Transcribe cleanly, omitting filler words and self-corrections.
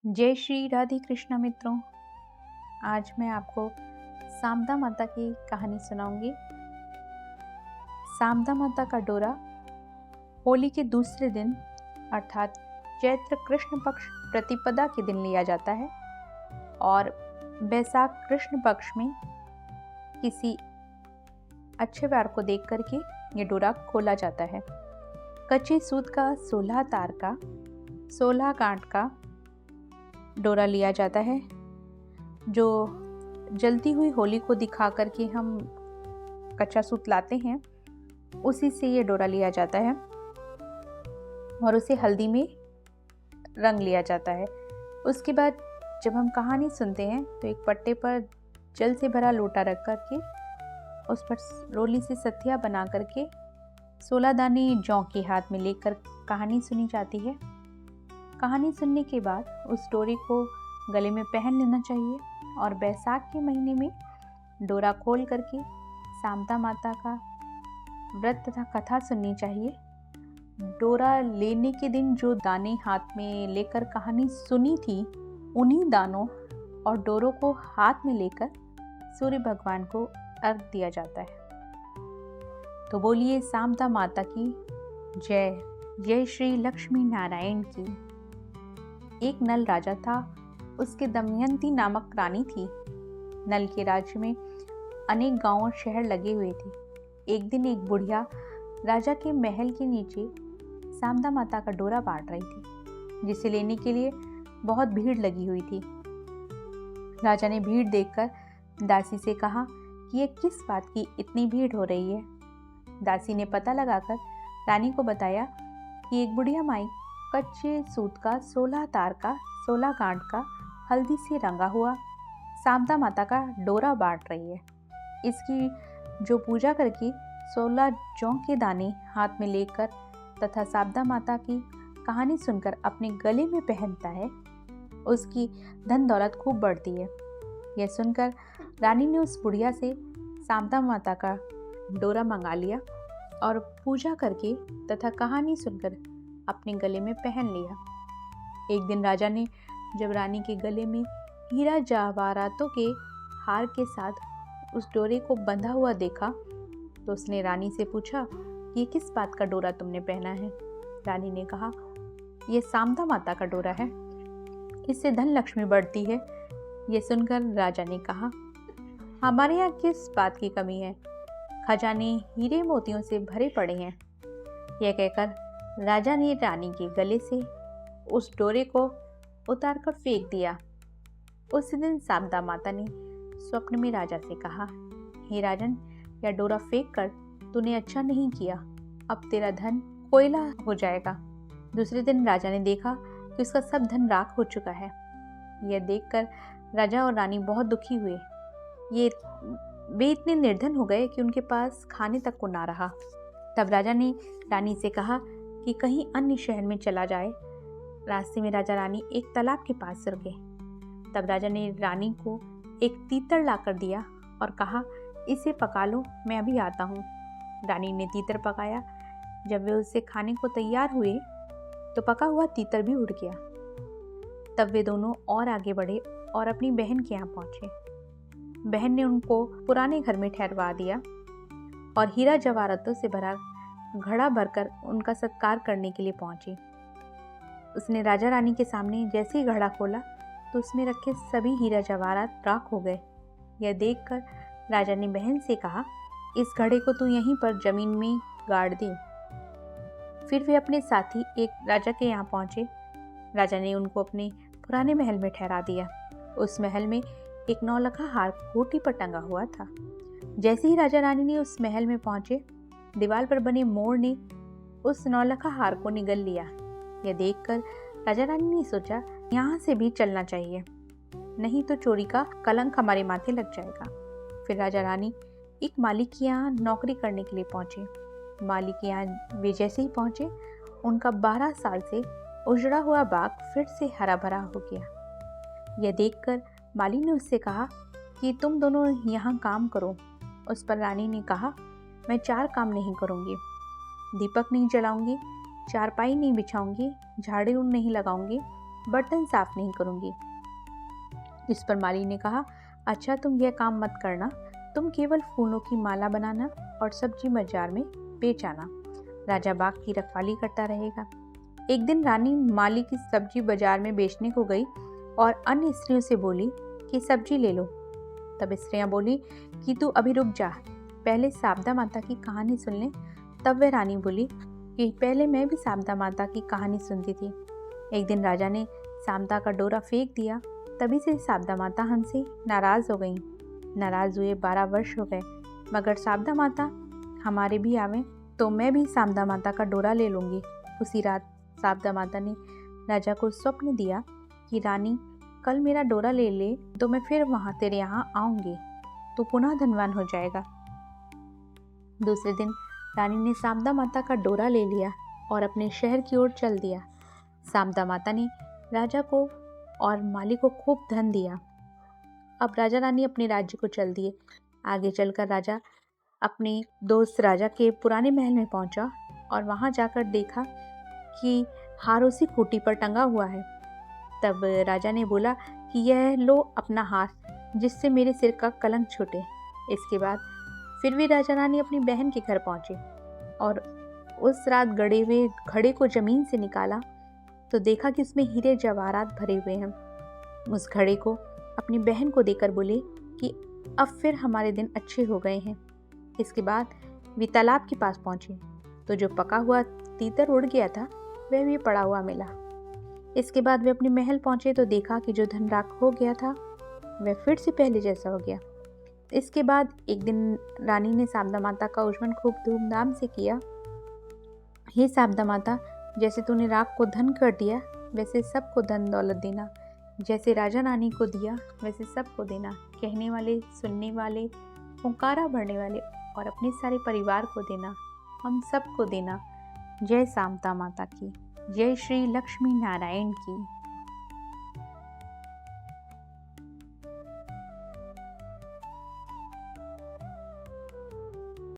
जय श्री राधे कृष्णा मित्रों। आज मैं आपको शारदा माता की कहानी सुनाऊंगी। शारदा माता का डोरा होली के दूसरे दिन अर्थात चैत्र कृष्ण पक्ष प्रतिपदा के दिन लिया जाता है और बैसाख कृष्ण पक्ष में किसी अच्छे वार को देख करके ये डोरा खोला जाता है। कच्चे सूत का 16 तार का 16 गांठ का डोरा लिया जाता है, जो जलती हुई होली को दिखा करके हम कच्चा सूत लाते हैं, उसी से ये डोरा लिया जाता है और उसे हल्दी में रंग लिया जाता है। उसके बाद जब हम कहानी सुनते हैं तो एक पट्टे पर जल से भरा लोटा रख करके उस पर रोली से सथिया बना करके 16 दाने जौ के हाथ में लेकर कहानी सुनी जाती है। कहानी सुनने के बाद उस डोरे को गले में पहन लेना चाहिए और बैसाख के महीने में डोरा खोल करके शारदा माता का व्रत तथा कथा सुननी चाहिए। डोरा लेने के दिन जो दाने हाथ में लेकर कहानी सुनी थी, उन्हीं दानों और डोरों को हाथ में लेकर सूर्य भगवान को अर्घ दिया जाता है। तो बोलिए शारदा माता की जय। जय श्री लक्ष्मी नारायण की। एक नल राजा था, उसके दमयंती नामक रानी थी। नल के राज्य में अनेक गांव और शहर लगे हुए थे। एक दिन एक बुढ़िया राजा के महल के नीचे शारदा माता का डोरा बांट रही थी, जिसे लेने के लिए बहुत भीड़ लगी हुई थी। राजा ने भीड़ देखकर दासी से कहा कि ये किस बात की इतनी भीड़ हो रही है। दासी ने पता लगाकर रानी को बताया कि एक बुढ़िया माई कच्चे सूत का 16 तार का 16 गांठ का हल्दी से रंगा हुआ शारदा माता का डोरा बांट रही है। इसकी जो पूजा करके 16 जौ के दाने हाथ में लेकर तथा शारदा माता की कहानी सुनकर अपने गले में पहनता है, उसकी धन दौलत खूब बढ़ती है। यह सुनकर रानी ने उस बुढ़िया से शारदा माता का डोरा मंगा लिया और पूजा करके तथा कहानी सुनकर अपने गले में पहन लिया। एक दिन राजा ने जब रानी के गले में हीरा जवाहरातों के हार के साथ उस डोरे को बंधा हुआ देखा तो उसने रानी से पूछा, ये किस बात का डोरा तुमने पहना है? रानी ने कहा, यह शारदा माता का डोरा है, इससे धन लक्ष्मी बढ़ती है। यह सुनकर राजा ने कहा, हमारे यहाँ किस बात की कमी है? खजाने हीरे मोतियों से भरे पड़े हैं। यह कहकर राजा ने रानी के गले से उस डोरे को उतारकर फेंक दिया। उस दिन शारदा माता ने स्वप्न में राजा से कहा, हे राजन, यह डोरा फेंक कर तूने अच्छा नहीं किया, अब तेरा धन कोयला हो जाएगा। दूसरे दिन राजा ने देखा कि उसका सब धन राख हो चुका है। यह देखकर राजा और रानी बहुत दुखी हुए। वे इतने निर्धन हो गए कि उनके पास खाने तक को ना रहा। तब राजा ने रानी से कहा कि कहीं अन्य शहर में चला जाए। रास्ते में राजा रानी एक तालाब के पास रुके। तब राजा ने रानी को एक तीतर लाकर दिया और कहा, इसे पका लो, मैं अभी आता हूँ। रानी ने तीतर पकाया। जब वे उससे खाने को तैयार हुए तो पका हुआ तीतर भी उड़ गया। तब वे दोनों और आगे बढ़े और अपनी बहन के यहाँ पहुँचे। बहन ने उनको पुराने घर में ठहरवा दिया और हीरा जवाहरातों से भरा घड़ा भरकर उनका सत्कार करने के लिए पहुंची। उसने राजा रानी के सामने जैसे ही घड़ा खोला तो उसमें रखे सभी हीरा जवाहरात राख हो गए। यह देखकर राजा ने बहन से कहा, इस घड़े को तू यहीं पर जमीन में गाड़ दे। फिर वे अपने साथी एक राजा के यहाँ पहुंचे। राजा ने उनको अपने पुराने महल में ठहरा दिया। उस महल में एक नौलखा हार खूंटी पर टंगा हुआ था। जैसे ही राजा रानी ने उस महल में पहुंचे, दीवार पर बने मोर ने उस नौलखा हार को निगल लिया। यह देखकर राजा रानी ने सोचा, यहाँ से भी चलना चाहिए, नहीं तो चोरी का कलंक हमारे माथे लग जाएगा। फिर राजा रानी एक माली के यहाँ नौकरी करने के लिए पहुंचे। माली के यहाँ वे जैसे ही पहुंचे, उनका 12 साल से उजड़ा हुआ बाग फिर से हरा भरा हो गया। यह देखकर माली ने उससे कहा कि तुम दोनों यहाँ काम करो। उस पर रानी ने कहा, मैं 4 काम नहीं करूँगी, दीपक नहीं जलाऊंगी, चारपाई नहीं बिछाऊंगी, झाड़ू नहीं लगाऊंगी बर्तन साफ नहीं करूँगी। इस पर माली ने कहा, अच्छा तुम यह काम मत करना, तुम केवल फूलों की माला बनाना और सब्जी बाजार में बेच आना। राजा बाग की रखवाली करता रहेगा। एक दिन रानी माली की सब्जी बाजार में बेचने को गई और अन्य स्त्रियों से बोली कि सब्जी ले लो। तब स्त्रियां बोली कि तू अभी रुक जा, पहले शारदा माता की कहानी सुन ले। तब वह रानी बोली कि पहले मैं भी शारदा माता की कहानी सुनती थी। एक दिन राजा ने शारदा का डोरा फेंक दिया, तभी से शारदा माता हमसे नाराज हो गईं। नाराज हुए 12 वर्ष हो गए, मगर शारदा माता हमारे भी आवे तो मैं भी शारदा माता का डोरा ले लूँगी। उसी रात शारदा माता ने राजा को स्वप्न दिया कि रानी कल मेरा डोरा ले ले तो मैं फिर वहाँ तेरे यहाँ आऊँगी, तो पुनः धनवान हो जाएगा। दूसरे दिन रानी ने शारदा माता का डोरा ले लिया और अपने शहर की ओर चल दिया। शारदा माता ने राजा को और माली को खूब धन दिया। अब राजा रानी अपने राज्य को चल दिए। आगे चलकर राजा अपने दोस्त राजा के पुराने महल में पहुंचा और वहां जाकर देखा कि हार उसी खूंटी पर टंगा हुआ है। तब राजा ने बोला कि यह लो अपना हार, जिससे मेरे सिर का कलंक छूटे। इसके बाद फिर भी राजा रानी अपनी बहन के घर पहुंचे और उस रात गड़े हुए घड़े को जमीन से निकाला तो देखा कि उसमें हीरे जवाहरात भरे हुए हैं। उस घड़े को अपनी बहन को देकर बोले कि अब फिर हमारे दिन अच्छे हो गए हैं। इसके बाद वे तालाब के पास पहुंचे तो जो पका हुआ तीतर उड़ गया था वह भी पड़ा हुआ मिला। इसके बाद वे अपने महल पहुंचे तो देखा कि जो धन राख हो गया था वह फिर से पहले जैसा हो गया। इसके बाद एक दिन रानी ने शारदा माता का उज्जवल खूब धूमधाम से किया। हे शारदा माता, जैसे तूने राख को धन कर दिया वैसे सबको धन दौलत देना, जैसे राजा रानी को दिया वैसे सबको देना। कहने वाले, सुनने वाले, पुकारा भरने वाले और अपने सारे परिवार को देना, हम सबको देना। जय शारदा माता की, जय श्री लक्ष्मी नारायण की।